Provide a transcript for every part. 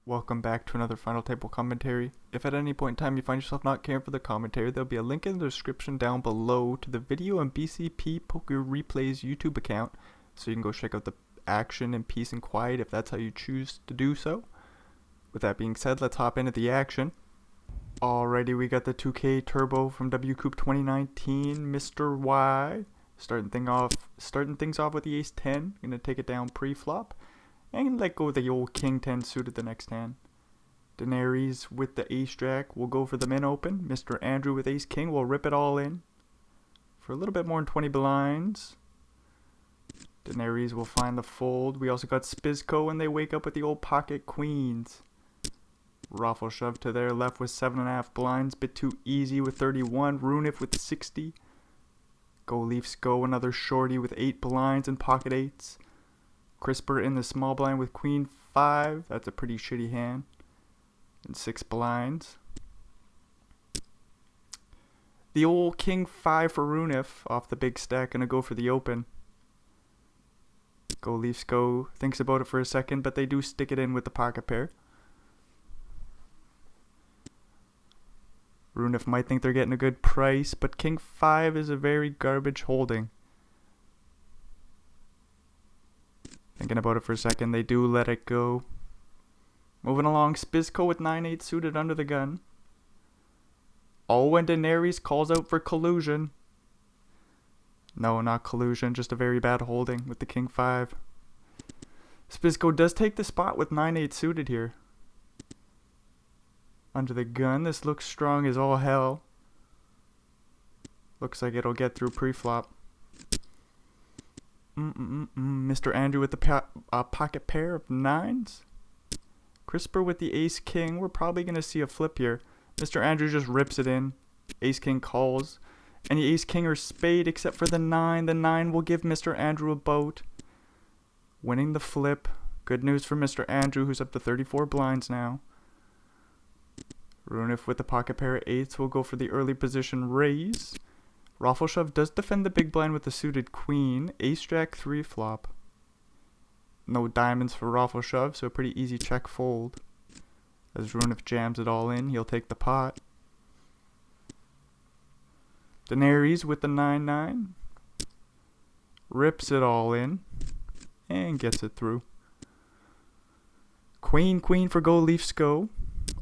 Welcome back to another Final Table commentary. If at any point in time you find yourself not caring for the commentary, there'll be a link in the description down below to the video on BCP Poker Replays YouTube account, so you can go check out the action in peace and quiet if that's how you choose to do so. With that being said, let's hop into the action. Alrighty, we got the 2K Turbo from WCOOP 2019, Mr. Y. Starting things off with the Ace 10. Gonna take it down pre-flop. And let go of the old King 10 suited the next hand. Daenerys with the Ace Jack will go for the min open. Mr. Andrew with Ace King will rip it all in for a little bit more than 20 blinds. Daenerys will find the fold. We also got Spizco and they wake up with the old pocket queens. Raffle shove to their left with 7.5 blinds. Bit too easy with 31. Runif with 60. Go Leafs go. Another shorty with 8 blinds and pocket 8s. Crisper in the small blind with Queen 5. That's a pretty shitty hand. And 6 blinds. The old King 5 for Runif off the big stack. Gonna go for the open. Go Leafs go. Thinks about it for a second, but they do stick it in with the pocket pair. Runif might think they're getting a good price, but King 5 is a very garbage holding. Thinking about it for a second, they do let it go. Moving along, Spizco with 9-8 suited under the gun. Oh, and Daenerys calls out for collusion. No, not collusion, just a very bad holding with the King 5. Spizco does take the spot with 9-8 suited here. Under the gun, this looks strong as all hell. Looks like it'll get through pre-flop. Mr. Andrew with the pocket pair of 9s. Crisper with the Ace King. We're probably going to see a flip here. Mr. Andrew just rips it in. Ace King calls. Any Ace King or Spade except for the 9. The 9 will give Mr. Andrew a boat. Winning the flip. Good news for Mr. Andrew, who's up to 34 blinds now. Runif with the pocket pair of 8s will go for the early position raise. Raffle shove does defend the big blind with the suited queen. Ace Jack 3 flop. No diamonds for Raffle shove, so a pretty easy check fold. As Runif jams it all in, he'll take the pot. Daenerys with the 9-9. Rips it all in. And gets it through. Queen for go Leafs go.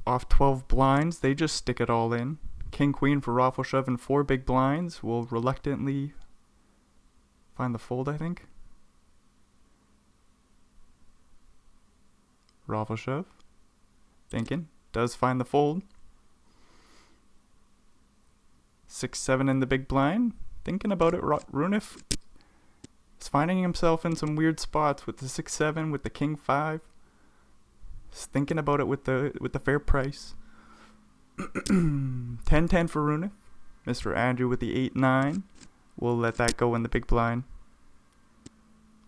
Off 12 blinds, they just stick it all in. King Queen for Raffle shove and 4 big blinds will reluctantly find the fold, I think. Raffle shove. Thinking. Does find the fold. 6-7 in the big blind. Thinking about it, Runif is finding himself in some weird spots with the 6-7, with the King 5. He's thinking about it with the fair price. 10-10 for Runif. Mr. Andrew with the 8-9. We'll let that go in the big blind.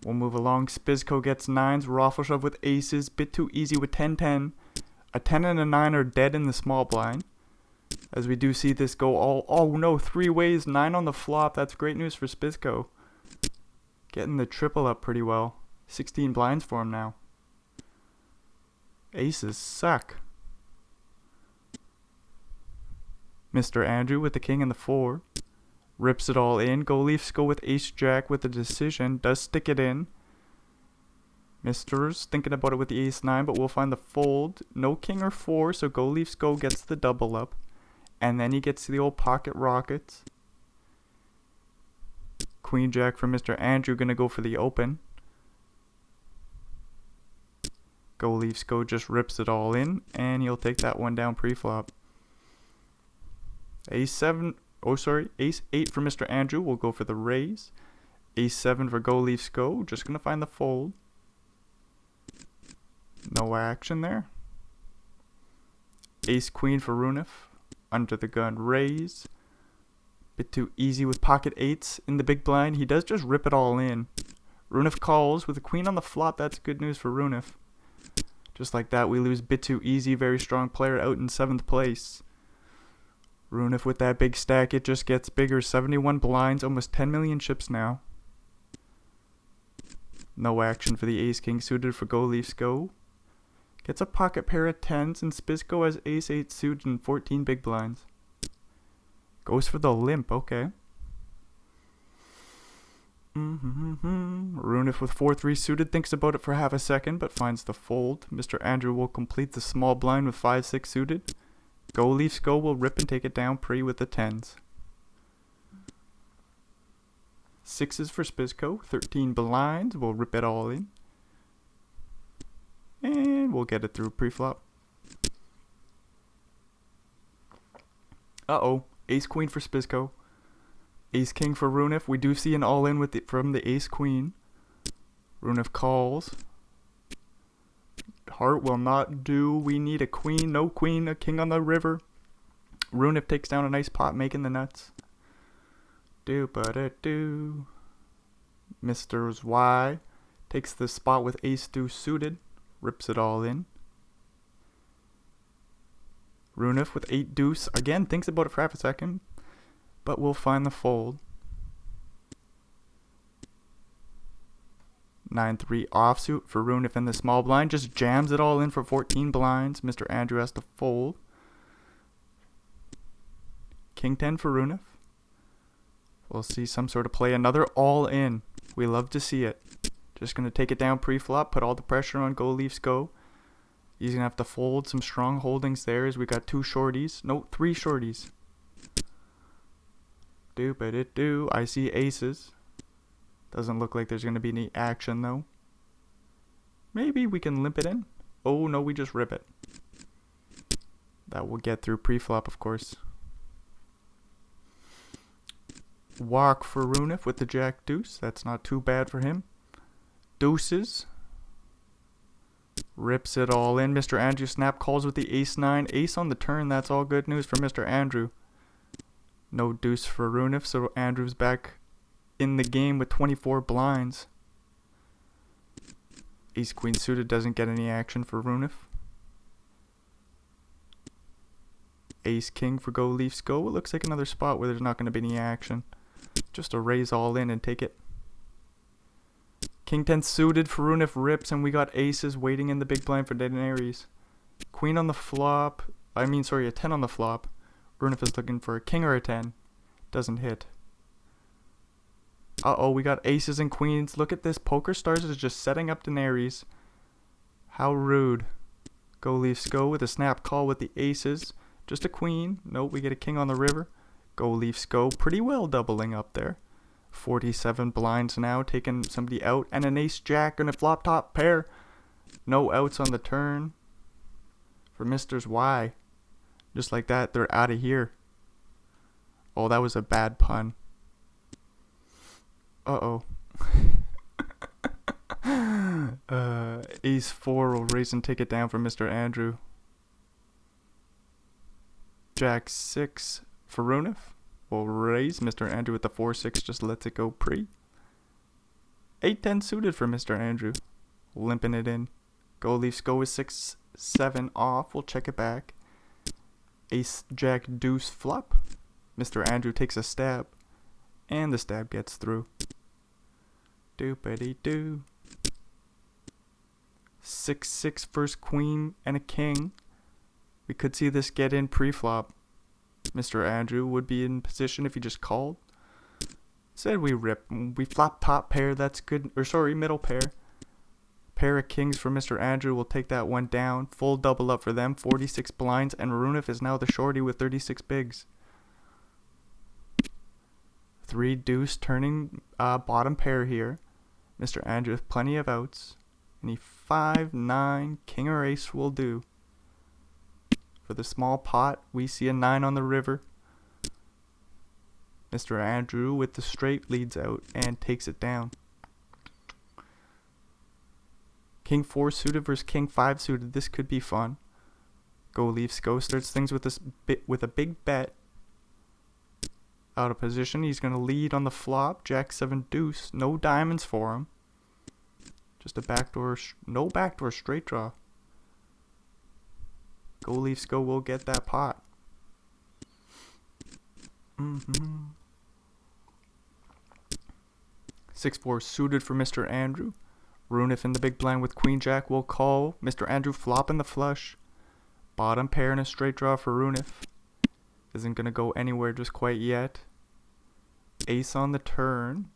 We'll move along. Spizco gets 9s. Raffle shove with aces. Bit too easy with 10-10. A 10 and a 9 are dead in the small blind. As we do see this go all... Oh no, 3 ways. 9 on the flop. That's great news for Spizco. Getting the triple up pretty well. 16 blinds for him now. Aces suck. Mr. Andrew with the King and the 4. Rips it all in. Go Leafs go with Ace Jack with the decision. Does stick it in. Mister's thinking about it with the Ace 9, but we'll find the fold. No King or 4, so Go Leafs go gets the double up. And then he gets the old pocket rockets. Queen Jack for Mr. Andrew, gonna go for the open. Go Leafs go just rips it all in, and he'll take that one down pre-flop. Ace 8 for Mr. Andrew will go for the raise. Ace 7 for Go Leafs go, just gonna find the fold. No action there. Ace Queen for Runif, under the gun raise. Bit too easy with pocket 8s in the big blind. He does just rip it all in. Runif calls with the queen on the flop. That's good news for Runif. Just like that, we lose bit too easy. Very strong player out in 7th place. Runif with that big stack, it just gets bigger. 71 blinds, almost 10 million chips now. No action for the Ace King suited for Go Leafs Go. Gets a pocket pair of 10s, and Spisco has ace-8 suited and 14 big blinds. Goes for the limp, okay. Runif with 4-3 suited thinks about it for half a second, but finds the fold. Mr. Andrew will complete the small blind with 5-6 suited. Go Leafs Go will rip and take it down pre with the 10s. 6s for Spisco, 13 blinds, we'll rip it all in. And we'll get it through pre-flop. Uh-oh, ace-queen for Spisco. Ace-king for Runif. We do see an all-in with from the ace-queen. Runif calls. Heart will not do. We need a queen. No queen. A king on the river. Runif takes down a nice pot, making the nuts. Do-ba-da-do. Mr. Y takes the spot with ace-deuce suited. Rips it all in. Runif with 8-deuce. Again, thinks about it for half a second. But we'll find the fold. 9-3 offsuit for Runif in the small blind. Just jams it all in for 14 blinds. Mr. Andrew has to fold. King 10 for Runif. We'll see some sort of play. Another all in. We love to see it. Just going to take it down pre-flop. Put all the pressure on Go Leafs Go. He's going to have to fold some strong holdings there as we got 2 shorties. No, 3 shorties. Do-ba-da-do. I see aces. Doesn't look like there's going to be any action though. Maybe we can limp it in. Oh no, we just rip it. That will get through pre-flop, of course. Walk for Runif with the jack deuce. That's not too bad for him. Deuces. Rips it all in. Mr. Andrew snap calls with the ace-9. Ace on the turn. That's all good news for Mr. Andrew. No deuce for Runif, so Andrew's back in the game with 24 blinds. Ace-queen suited doesn't get any action for Runif. Ace-king for Go Leafs Go. It looks like another spot where there's not going to be any action. Just a raise all in and take it. King 10 suited for Runif rips, and we got aces waiting in the big blind for Daenerys. Queen on the flop. A 10 on the flop. Runif is looking for a king or a 10. Doesn't hit. Uh-oh, we got aces and queens. Look at this. Poker Stars is just setting up Daenerys. How rude. Go Leafs Go with a snap call with the aces. Just a queen. Nope, we get a king on the river. Go Leafs Go. Pretty well doubling up there. 47 blinds now, taking somebody out. And an ace-jack and a flop-top pair. No outs on the turn for Mr. Y. Just like that, they're out of here. Oh, that was a bad pun. Uh-oh. Ace-4 will raise and take it down for Mr. Andrew. Jack-6 for Runif. Will raise. Mr. Andrew with the 4-6 just lets it go pre. 8-10 suited for Mr. Andrew. Limping it in. Go Leafs Go with 6-7 off. We'll check it back. Ace, Jack, Deuce, flop. Mr. Andrew takes a stab. And the stab gets through. Doopity-doo. 6-6 first queen and a king. We could see this get in pre-flop. Mr. Andrew would be in position if he just called. Said we rip. We flop top pair. That's good. Or sorry, middle pair. Pair of kings for Mr. Andrew. We'll take that one down. Full double up for them. 46 blinds. And Runif is now the shorty with 36 bigs. 3 deuce turning bottom pair here. Mr. Andrew with plenty of outs. Any 5-9 king or ace will do. For the small pot, we see a 9 on the river. Mr. Andrew with the straight leads out and takes it down. King 4 suited versus King 5 suited. This could be fun. Go Leafs Go starts things with a big bet. Out of position. He's going to lead on the flop. Jack 7 deuce. No diamonds for him. Just a backdoor. No backdoor straight draw. Go Leafs Go will get that pot. 6-4 suited for Mr. Andrew. Runif in the big blind with queen jack will call. Mr. Andrew flopping the flush. Bottom pair and a straight draw for Runif. Isn't going to go anywhere just quite yet. Ace on the turn.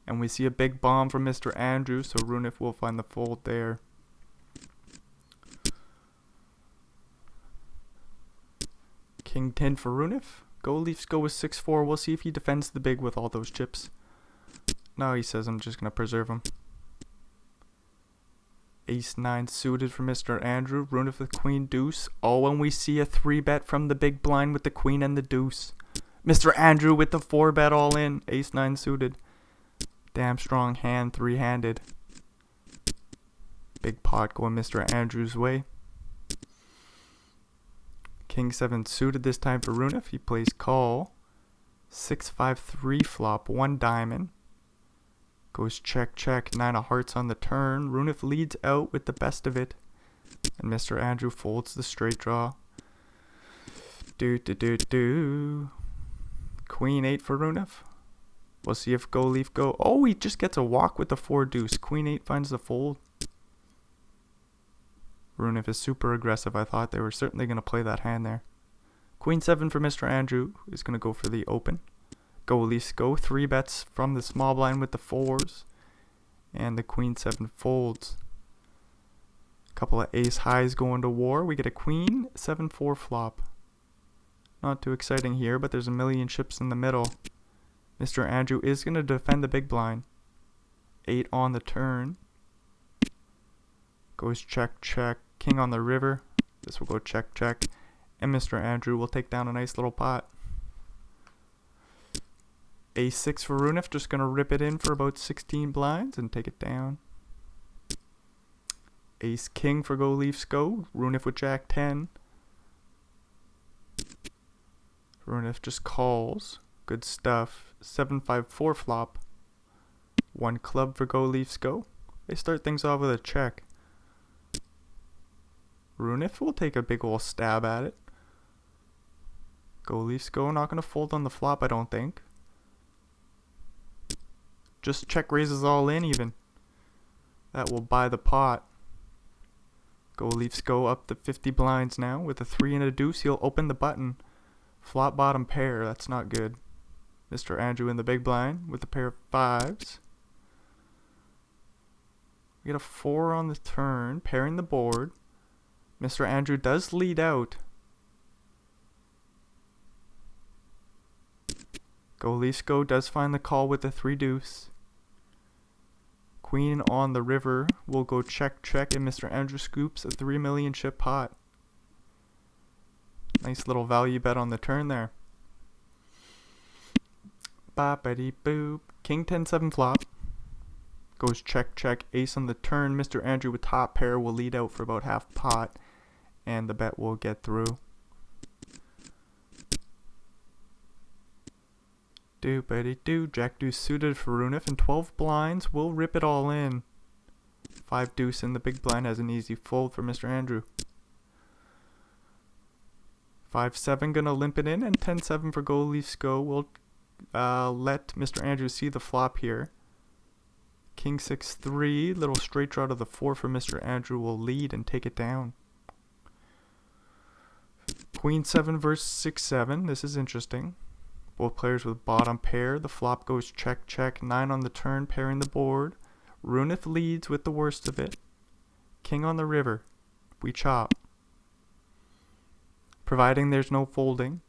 And we see a big bomb from Mr. Andrew, so Runif will find the fold there. King 10 for Runif. Go Leafs go with 6-4. We'll see if he defends the big with all those chips. No, he says I'm just going to preserve him. Ace 9 suited for Mr. Andrew. Runif with queen deuce. Oh, and we see a 3-bet from the big blind with the queen and the deuce. Mr. Andrew with the 4-bet all in. Ace 9 suited. Damn strong hand, 3-handed. Big pot going Mr. Andrew's way. King 7 suited this time for Runif. He plays call. 6-5-3 flop, 1 diamond. Goes check, check, 9 of hearts on the turn. Runif leads out with the best of it. And Mr. Andrew folds the straight draw. Queen 8 for Runif. We'll see if go Leaf go. Oh, he just gets a walk with the 4 deuce. Queen 8 finds the fold. Runif is super aggressive. I thought they were certainly going to play that hand there. Queen 7 for Mr. Andrew is going to go for the open. Go Leafs go. 3 bets from the small blind with the 4s. And the queen 7 folds. Couple of ace highs going to war. We get a queen 7-4 flop. Not too exciting here, but there's a million chips in the middle. Mr. Andrew is going to defend the big blind. 8 on the turn. Goes check, check. King on the river. This will go check, check. And Mr. Andrew will take down a nice little pot. Ace 6 for Runif. Just going to rip it in for about 16 blinds and take it down. Ace King for go Leafs go. Runif with jack 10. Runif just calls. Good stuff. 7-5-4 flop. 1 club for go Leafs go. They start things off with a check. Runif will take a big ol' stab at it. Go Leafs go. Not going to fold on the flop, I don't think. Just check raises all in even. That will buy the pot. Go Leafs go up to 50 blinds now. With a 3 and a deuce, he'll open the button. Flop bottom pair. That's not good. Mr. Andrew in the big blind with a pair of 5s. We get a 4 on the turn, pairing the board. Mr. Andrew does lead out. Go Leafs go does find the call with the 3 deuce. Queen on the river will go check, check, and Mr. Andrew scoops a 3 million chip pot. Nice little value bet on the turn there. Boppity boop. King 10-7 flop. Goes check, check, ace on the turn. Mr. Andrew with top pair will lead out for about half pot. And the bet will get through. Doopity doo. Jack deuce suited for Runif. And 12 blinds will rip it all in. 5 deuce in the big blind has an easy fold for Mr. Andrew. 5-7 gonna limp it in. And 10-7 for go Leafs go. We'll let Mr. Andrew see the flop here. King 6-3. Little straight draw to the 4 for Mr. Andrew will lead and take it down. Queen 7 versus 6-7. This is interesting. Both players with bottom pair. The flop goes check, check. 9 on the turn, pairing the board. Runif leads with the worst of it. King on the river. We chop. Providing there's no folding.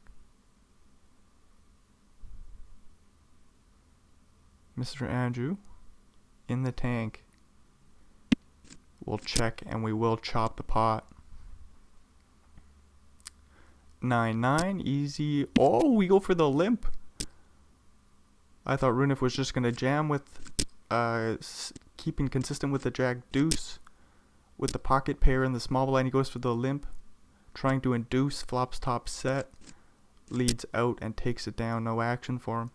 Mr. Andrew in the tank. We'll check and we will chop the pot. 9-9, easy. Oh, we go for the limp. I thought Runif was just going to jam with keeping consistent with the jack deuce. With the pocket pair and the small blind, he goes for the limp. Trying to induce, flops top set. Leads out and takes it down. No action for him.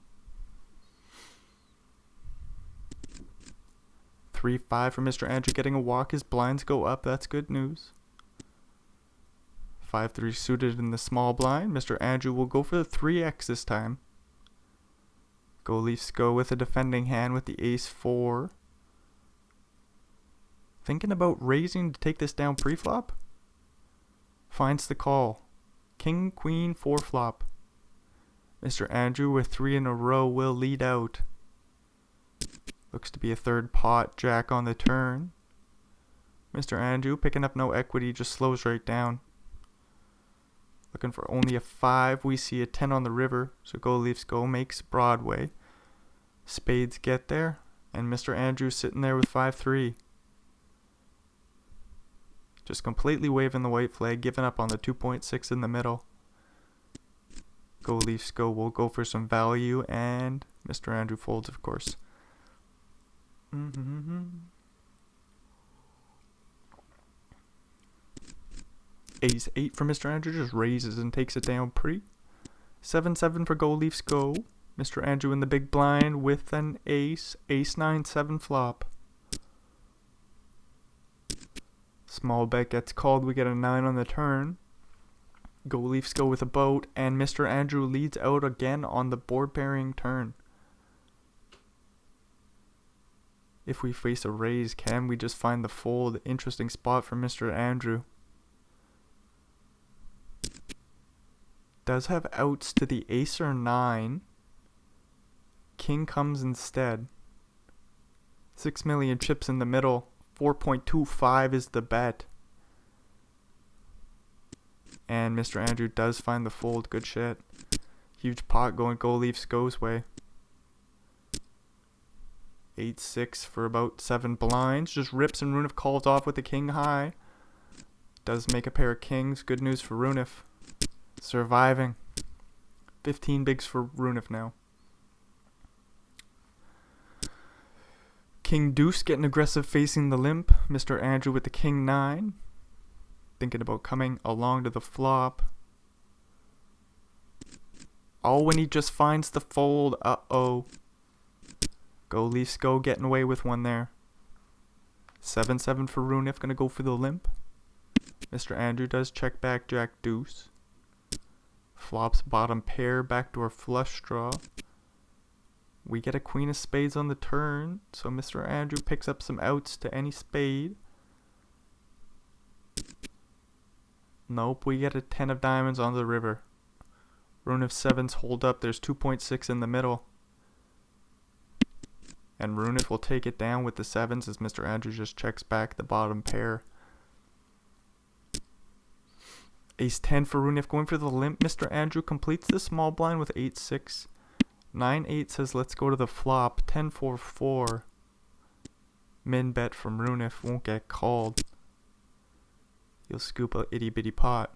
3-5 for Mr. Andrew getting a walk. His blinds go up. That's good news. 5-3 suited in the small blind. Mr. Andrew will go for the 3x this time. Go Leafs go with a defending hand with the ace 4. Thinking about raising to take this down pre-flop. Finds the call. King, queen, 4 flop. Mr. Andrew with 3 in a row will lead out. Looks to be a third pot, jack on the turn. Mr. Andrew picking up no equity, just slows right down. Looking for only a 5. We see a 10 on the river, so go Leafs go makes Broadway. Spades get there, and Mr. Andrew sitting there with 5-3. Just completely waving the white flag, giving up on the 2.6 in the middle. Go Leafs go. We'll go for some value, and Mr. Andrew folds, of course. Ace 8 for Mr. Andrew, just raises and takes it down pre. 7-7 for Go Leafs go. Mr. Andrew in the big blind with an ace. Ace 9, 7 flop. Small bet gets called. We get a 9 on the turn. Go Leafs go with a boat, and Mr. Andrew leads out again on the board pairing turn. If we face a raise, can we just find the fold? Interesting spot for Mr. Andrew. Does have outs to the ace or 9. King comes instead. 6 million chips in the middle. 4.25 is the bet. And Mr. Andrew does find the fold. Good shit. Huge pot going Go Leafs go's way. 8-6 for about 7 blinds. Just rips and Runif calls off with the king high. Does make a pair of kings. Good news for Runif. Surviving. 15 bigs for Runif now. King deuce getting aggressive facing the limp. Mr. Andrew with the king 9. Thinking about coming along to the flop. Oh, when he just finds the fold. Uh-oh. Go Leafs go, getting away with one there. 7-7 for Runif, gonna go for the limp. Mr. Andrew does check back jack deuce. Flops bottom pair, backdoor flush draw. We get a queen of spades on the turn, so Mr. Andrew picks up some outs to any spade. Nope, we get a 10 of diamonds on the river. Rune of sevens hold up, there's 2.6 in the middle. And Runif will take it down with the 7s as Mr. Andrew just checks back the bottom pair. Ace 10 for Runif going for the limp. Mr. Andrew completes the small blind with 8-6. 9-8 says let's go to the flop. 10-4-4. Min bet from Runif won't get called. He'll scoop a itty bitty pot.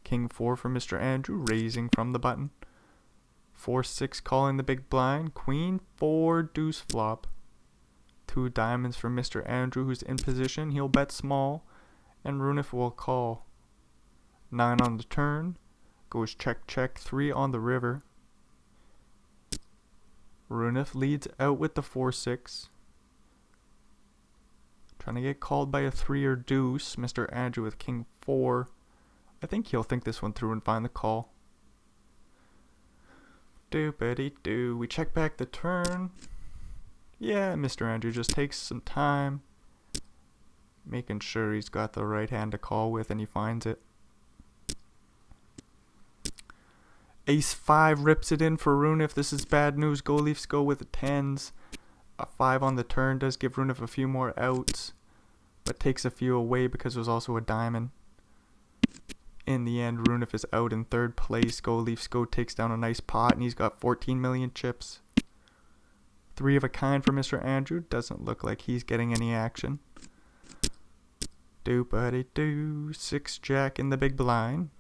King 4 for Mr. Andrew, raising from the button. 4-6 calling the big blind. Queen 4 deuce flop. 2 diamonds for Mr. Andrew, who's in position. He'll bet small, and Runif will call. 9 on the turn. Goes check check. 3 on the river. Runif leads out with the 4-6. Trying to get called by a 3 or deuce. Mr. Andrew with king 4. I think he'll think this one through and find the call. Doopity-doo. We check back the turn. Yeah, Mr. Andrew just takes some time, making sure he's got the right hand to call with, and he finds it. Ace 5 rips it in for Runif. This is bad news. Go Leafs go with the 10s. A 5 on the turn does give Runif a few more outs, but takes a few away because there's also a diamond. In the end, Runif is out in 3rd place. Go Leafs go takes down a nice pot, and he's got 14 million chips. 3 of a kind for Mr. Andrew. Doesn't look like he's getting any action. Doopity-doo. 6 jack in the big blind.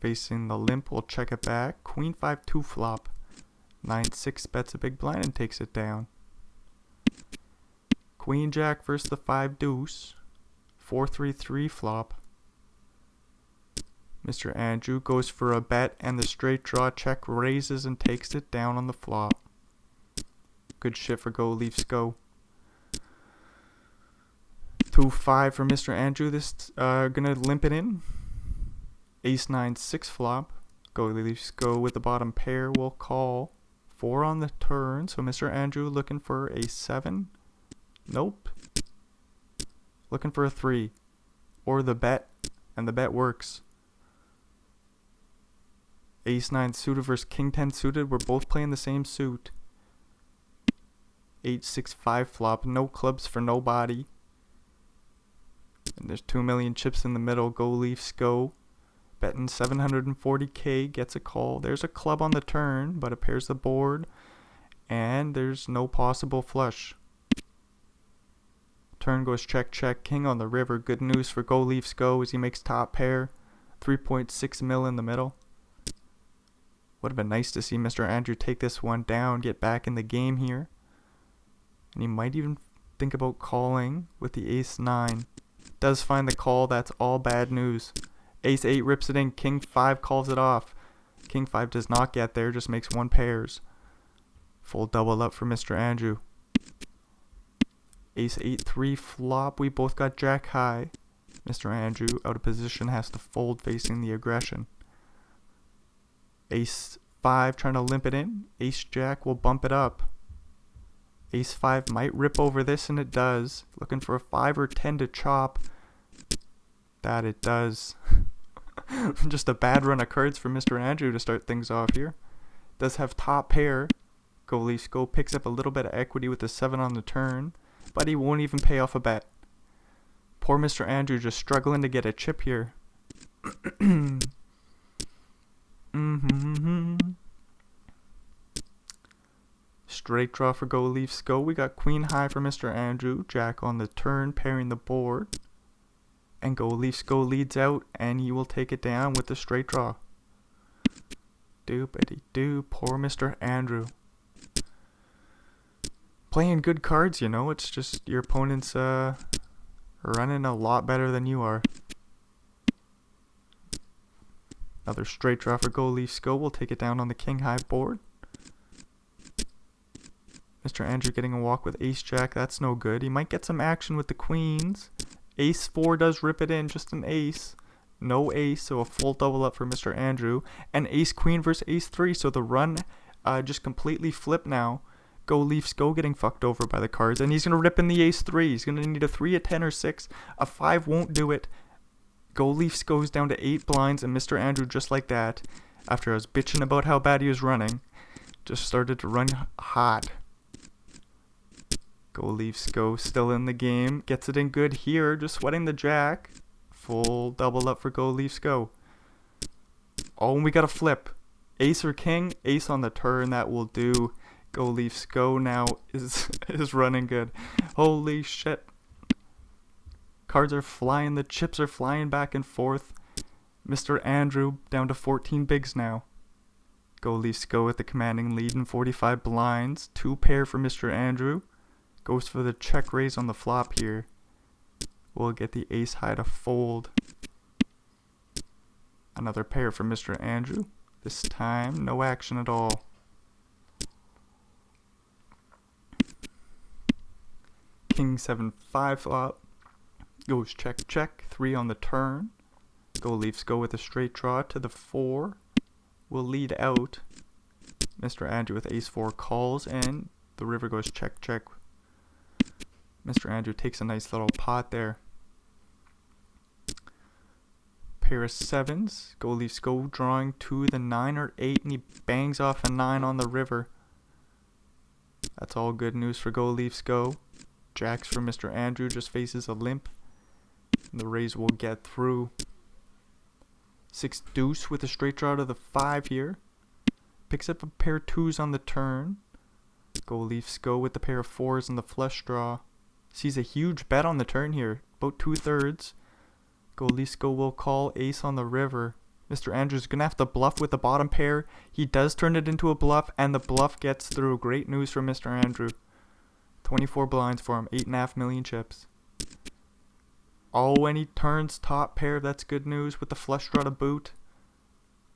Facing the limp, we'll check it back. Queen 5 2 flop. 9-6 bets a big blind and takes it down. Queen jack versus the 5 deuce. 4-3-3 flop. Mr. Andrew goes for a bet, and the straight draw check raises and takes it down on the flop. Good shit for Go Leafs go. 2-5 for Mr. Andrew. This gonna limp it in. Ace 9 6 flop. Go Leafs go with the bottom pair. We'll call. 4 on the turn, so Mr. Andrew looking for a 7. Nope. Looking for a 3. Or the bet, and the bet works. Ace 9 suited versus King 10 suited. We're both playing the same suit. 8-6-5 flop. No clubs for nobody. And there's 2 million chips in the middle. Go Leafs go. Betting 740k. Gets a call. There's a club on the turn, but it pairs the board. And there's no possible flush. Turn goes check, check. King on the river. Good news for Go Leafs go as he makes top pair. 3.6 mil in the middle. Would have been nice to see Mr. Andrew take this one down, get back in the game here. And he might even think about calling with the ace 9. Does find the call, that's all bad news. Ace 8 rips it in, King 5 calls it off. King 5 does not get there, just makes 1 pairs. Full double up for Mr. Andrew. Ace 8-3 flop, we both got jack high. Mr. Andrew out of position has to fold facing the aggression. Ace 5 trying to limp it in. Ace Jack will bump it up. Ace 5 might rip over this, and it does. Looking for a 5 or 10 to chop. That it does. Just a bad run of cards for Mr. Andrew to start things off here. Does have top pair. Go Leafs go. Picks up a little bit of equity with the 7 on the turn. But he won't even pay off a bet. Poor Mr. Andrew just struggling to get a chip here. Straight draw for Go Leafs go. We got queen high for Mr. Andrew. Jack on the turn, pairing the board. And Go Leafs go leads out, and he will take it down with the straight draw. Doopity-doo. Poor Mr. Andrew. Playing good cards, you know. It's just your opponent's running a lot better than you are. Another straight draw for Go Leafs go. We'll take it down on the king high board. Mr. Andrew getting a walk with ace jack. That's no good. He might get some action with the queens. Ace 4 does rip it in. Just an ace. No ace. So a full double up for Mr. Andrew. And ace queen versus ace 3. So the run just completely flipped now. Go Leafs go getting fucked over by the cards. And he's going to rip in the ace 3. He's going to need a 3, a 10, or 6. A 5 won't do it. Go Leafs goes down to 8 blinds, and Mr. Andrew, just like that, after I was bitching about how bad he was running, just started to run hot. Go Leafs go, still in the game, gets it in good here, just sweating the jack. Full double up for Go Leafs go. Oh, and we got a flip. Ace or king, ace on the turn, that will do. Go Leafs go now is running good. Holy shit. Cards are flying, the chips are flying back and forth. Mr. Andrew down to 14 bigs now. Go Leafs go with the commanding lead in 45 blinds. 2 pair for Mr. Andrew. Goes for the check raise on the flop here. We'll get the ace high to fold. Another pair for Mr. Andrew. This time, no action at all. King 7-5 flop. Goes check, check. 3 on the turn. Go Leafs go with a straight draw to the 4. Will lead out. Mr. Andrew with ace 4 calls, and the river goes check, check. Mr. Andrew takes a nice little pot there. Pair of 7s. Go Leafs go drawing to the 9 or 8, and he bangs off a 9 on the river. That's all good news for Go Leafs go. Jacks for Mr. Andrew just faces a limp. The raise will get through. 6 deuce with a straight draw to the 5 here. Picks up a pair of 2s on the turn. Go Leafs go with the pair of 4s and the flush draw. Sees a huge bet on the turn here, about 2/3. Go Leafs go will call ace on the river. Mr. Andrews gonna have to bluff with the bottom pair. He does turn it into a bluff, and the bluff gets through. Great news for Mr. Andrew. 24 blinds for him, 8.5 million chips. Oh, and he turns top pair. That's good news with the flush draw to boot.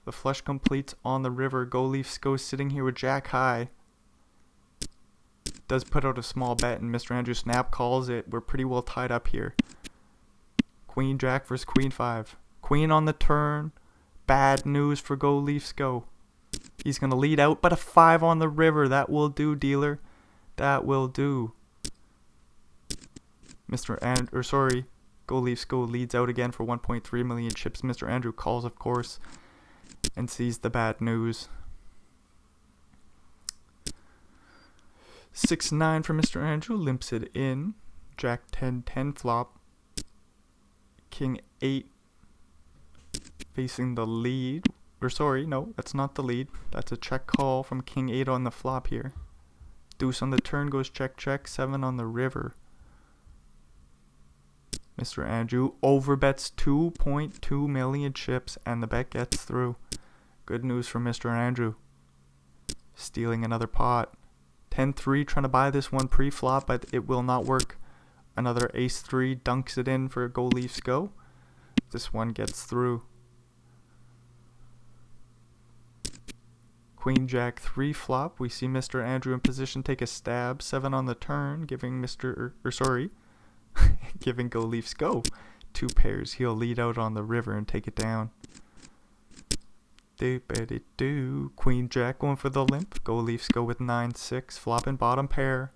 The flush completes on the river. Go Leafs go sitting here with jack high. Does put out a small bet, and Mr. Andrew snap calls it. We're pretty well tied up here. Queen jack versus queen 5. Queen on the turn. Bad news for Go Leafs go. He's going to lead out, but a 5 on the river. That will do, dealer. That will do. Go Leafs Go leads out again for 1.3 million chips. Mr. Andrew calls, of course, and sees the bad news. 6-9 for Mr. Andrew, limps it in. Jack 10-10 flop. King 8 facing the lead. No, that's not the lead. That's a check call from King 8 on the flop here. Deuce on the turn goes check check. 7 on the river. Mr. Andrew overbets 2.2 million chips and the bet gets through. Good news for Mr. Andrew. Stealing another pot. 10-3 trying to buy this one pre-flop, but it will not work. Another ace-3 dunks it in for Go Leafs Go. This one gets through. Queen Jack 3 flop. We see Mr. Andrew in position, take a stab. 7 on the turn, giving giving Go Leafs Go 2 pairs. He'll lead out on the river and take it down. Do. Queen Jack going for the limp. Go Leafs Go with 9-6. Flopping bottom pair.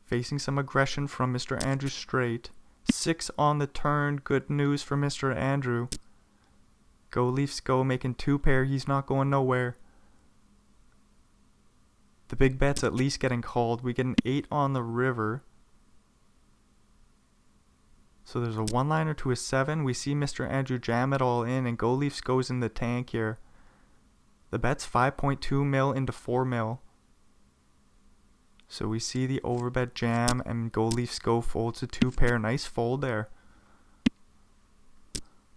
Facing some aggression from Mr. Andrew straight. 6 on the turn. Good news for Mr. Andrew. Go Leafs Go making 2 pair. He's not going nowhere. The big bet's at least getting called. We get an 8 on the river. So there's a 1-liner to a 7. We see Mr. Andrew jam it all in, and Go Leafs goes in the tank here. The bet's 5.2 mil into 4 mil. So we see the overbet jam, and Go Leafs Go folds a 2 pair. Nice fold there.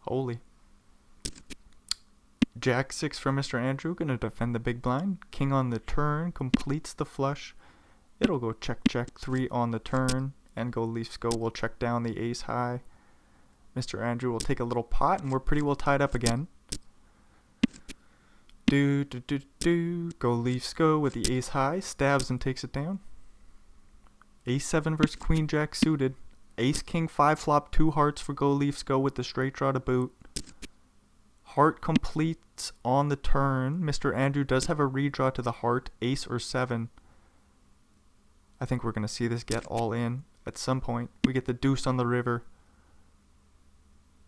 Holy. Jack 6 for Mr. Andrew, gonna defend the big blind. King on the turn, completes the flush. It'll go check check. 3 on the turn, and Go Leafs Go will check down the ace high. Mr. Andrew will take a little pot, and we're pretty well tied up again. Go Leafs Go with the ace high, stabs and takes it down. Ace 7 versus Queen Jack suited. Ace King 5 flop, 2 hearts for Go Leafs Go with the straight draw to boot. Heart completes on the turn. Mr. Andrew does have a redraw to the heart, ace or 7. I think we're going to see this get all in at some point. We get the deuce on the river.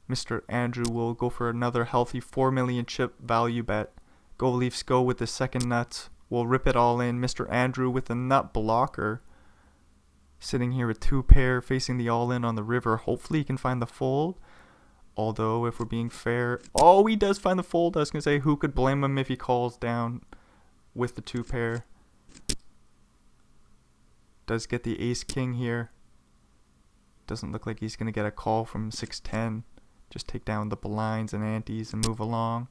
Mr. Andrew will go for another healthy 4 million chip value bet. Go Leafs Go with the second nuts. We'll rip it all in. Mr. Andrew with the nut blocker. Sitting here with 2 pair facing the all in on the river. Hopefully he can find the fold. Although, if we're being fair... Oh, he does find the fold. I was going to say, who could blame him if he calls down with the 2 pair. Does get the ace king here. Doesn't look like he's going to get a call from 6-10. Just take down the blinds and antes and move along.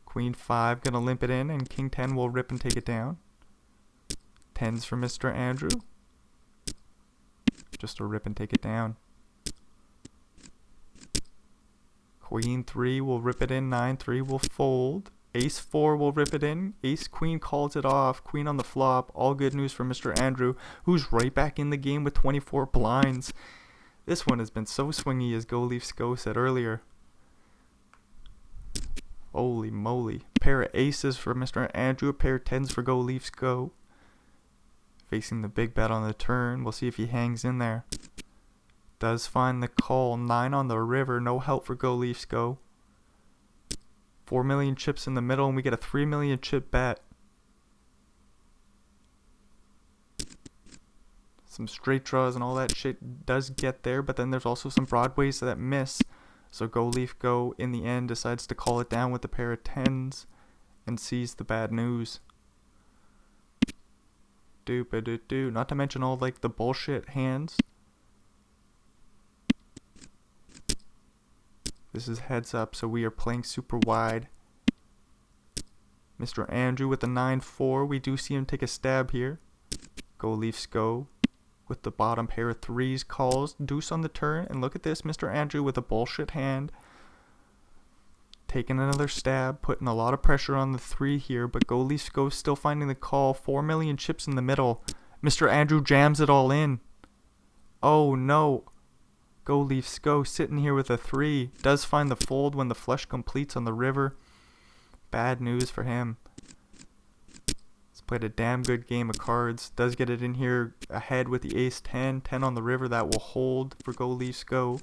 Queen 5 going to limp it in, and King 10 will rip and take it down. 10s for Mr. Andrew. Just a rip and take it down. Queen 3 will rip it in. 9-3 will fold. Ace 4 will rip it in. Ace Queen calls it off. Queen on the flop. All good news for Mr. Andrew, who's right back in the game with 24 blinds. This one has been so swingy, as Go Leafs Go said earlier. Holy moly. Pair of aces for Mr. Andrew. A pair of 10s for Go Leafs Go. Facing the big bet on the turn. We'll see if he hangs in there. Does find the call. 9 on the river. No help for Go Leafs Go. 4 million chips in the middle, and we get a 3 million chip bet. Some straight draws and all that shit does get there, but then there's also some broadways that miss. So Go Leaf Go in the end decides to call it down with a pair of 10s and sees the bad news. Not to mention all like the bullshit hands. This is heads up, so we are playing super wide. Mr. Andrew with the 9-4. We do see him take a stab here. Go Leafs Go with the bottom pair of 3s calls. Deuce on the turn. And look at this, Mr. Andrew with a bullshit hand. Taking another stab. Putting a lot of pressure on the 3 here. But Go Leafs Go still finding the call. 4 million chips in the middle. Mr. Andrew jams it all in. Oh no. Go Leafs Go sitting here with a 3. Does find the fold when the flush completes on the river. Bad news for him. He's played a damn good game of cards. Does get it in here ahead with the ace 10. 10 on the river. That will hold for Go Leafs Go.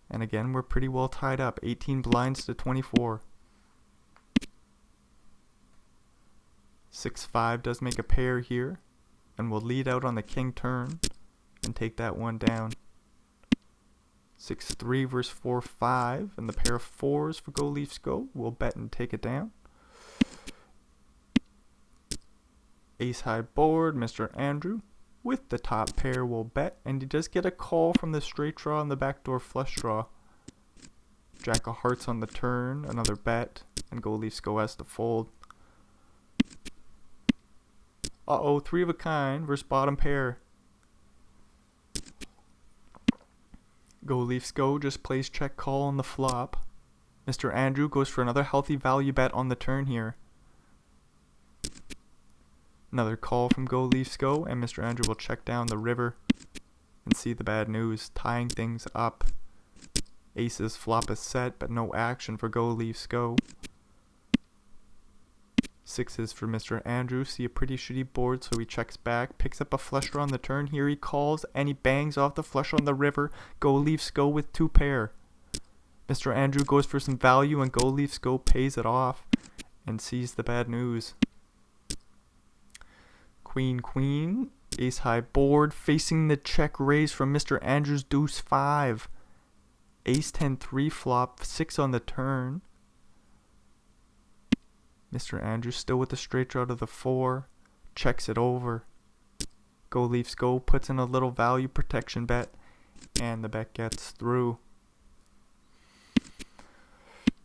And again, we're pretty well tied up. 18 blinds to 24. 6-5 does make a pair here. And we'll lead out on the king turn and take that one down. 6-3 versus 4-5. And the pair of fours for Go Leafs Go. We'll bet and take it down. Ace high board, Mr. Andrew. With the top pair will bet, and he does get a call from the straight draw and the backdoor flush draw. Jack of hearts on the turn, another bet, and Go Leafs Go has to fold. Uh-oh, 3 of a kind versus bottom pair. Go Leafs Go just plays check call on the flop. Mr. Andrew goes for another healthy value bet on the turn here. Another call from Go Leafs Go, and Mr. Andrew will check down the river and see the bad news, tying things up. Aces flop is set, but no action for Go Leafs Go. 6s for Mr. Andrew, see a pretty shitty board, so he checks back, picks up a flush draw on the turn. Here he calls, and he bangs off the flush on the river. Go Leafs Go with 2 pair. Mr. Andrew goes for some value, and Go Leafs Go pays it off and sees the bad news. Queen, queen, ace high board, facing the check raise from Mr. Andrews, deuce 5. Ace 10 3 flop, 6 on the turn. Mr. Andrews still with the straight draw to the 4, checks it over. Go Leafs Go puts in a little value protection bet, and the bet gets through.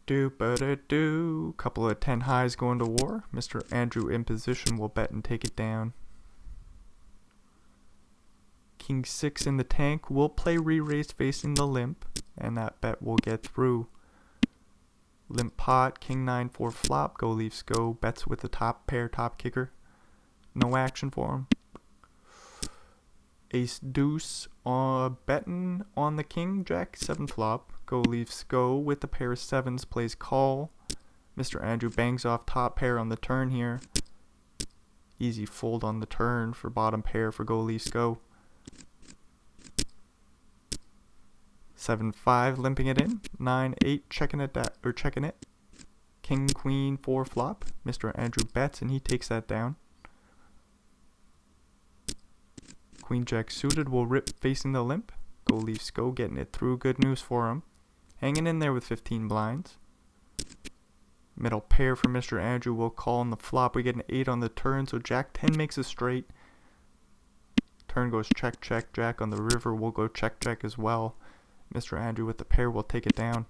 Do. Couple of 10 highs going to war. Mr. Andrew in position will bet and take it down. King 6 in the tank will play re-raise facing the limp, and that bet will get through. Limp pot, King 9 4 flop. Go Leafs Go bets with the top pair top kicker. No action for him. Ace deuce betting on the king. Jack 7 flop. Go Leafs Go with the pair of 7s plays call. Mr. Andrew bangs off top pair on the turn here. Easy fold on the turn for bottom pair for Go Leafs Go. 7-5 limping it in. 9-8 checking it. King Queen 4 flop. Mr. Andrew bets and he takes that down. Queen Jack suited will rip facing the limp. Go Leafs Go getting it through. Good news for him. Hanging in there with 15 blinds. Middle pair for Mr. Andrew will call on the flop. We get an 8 on the turn, so Jack 10 makes a straight. Turn goes check, check. Jack on the river will go check, check as well. Mr. Andrew with the pair will take it down.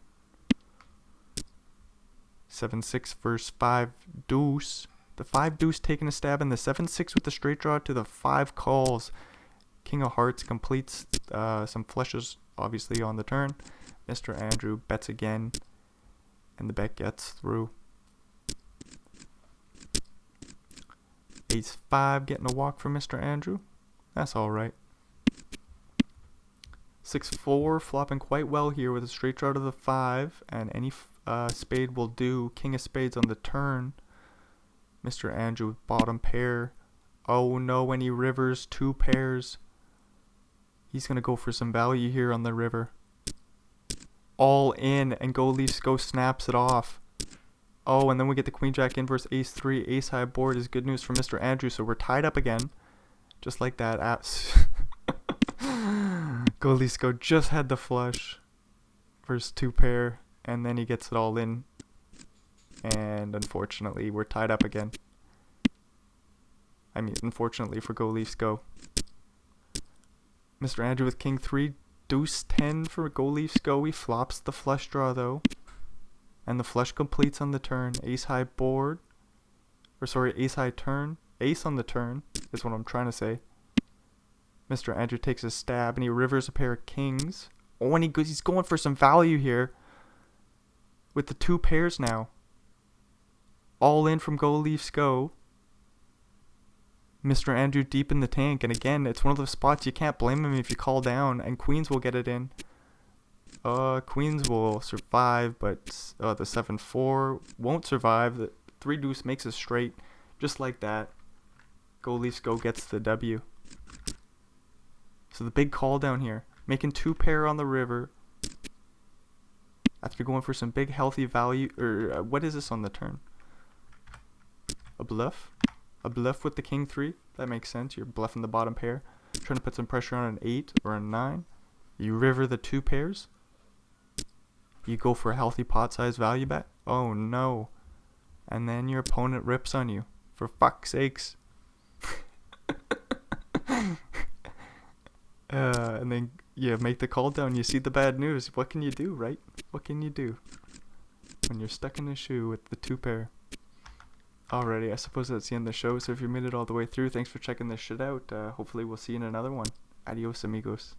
7-6 versus 5 deuce. The 5 deuce taking a stab in the 7-6 with the straight draw to the 5 calls. King of hearts completes some flushes obviously on the turn. Mr. Andrew bets again, and the bet gets through. Ace 5 getting a walk from Mr. Andrew. That's alright. 6-4 flopping quite well here with a straight draw to the 5, and any spade will do. King of spades on the turn. Mr. Andrew with bottom pair. Oh no, any rivers, 2 pairs. He's going to go for some value here on the river. All in, and Go Leafs Go snaps it off. Oh, and then we get the Queen Jack in versus Ace 3. Ace high board is good news for Mr. Andrew, so we're tied up again. Just like that. Go Leafs Go just had the flush versus 2 pair, and then he gets it all in. And unfortunately, we're tied up again. I mean, unfortunately for Go Leafs Go. Mr. Andrew with King 3. Deuce 10 for Go Leafs Go. He flops the flush draw though. And the flush completes on the turn. Ace high board. Ace high turn. Ace on the turn is what I'm trying to say. Mr. Andrew takes a stab and he rivers a pair of kings. Oh, and he's going for some value here. With the 2 pairs now. All in from Go Leafs Go. Mr. Andrew deep in the tank, and again, it's one of those spots you can't blame him if you call down, and queens will get it in. Queens will survive, but the 7-4 won't survive. The 3 deuce makes a straight, just like that. Go Leafs go gets the W. So the big call down here, making 2 pair on the river. After going for some big healthy value, or what is this on the turn? A bluff? A bluff with the king 3? That makes sense. You're bluffing the bottom pair. Trying to put some pressure on an 8 or a 9. You river the 2 pairs. You go for a healthy pot size value bet. Oh no. And then your opponent rips on you. For fuck's sakes. And then you make the call down. You see the bad news. What can you do, right? What can you do when you're stuck in a shoe with the 2 pair? Alrighty, I suppose that's the end of the show. So if you made it all the way through, thanks for checking this shit out. Hopefully we'll see you in another one. Adios, amigos.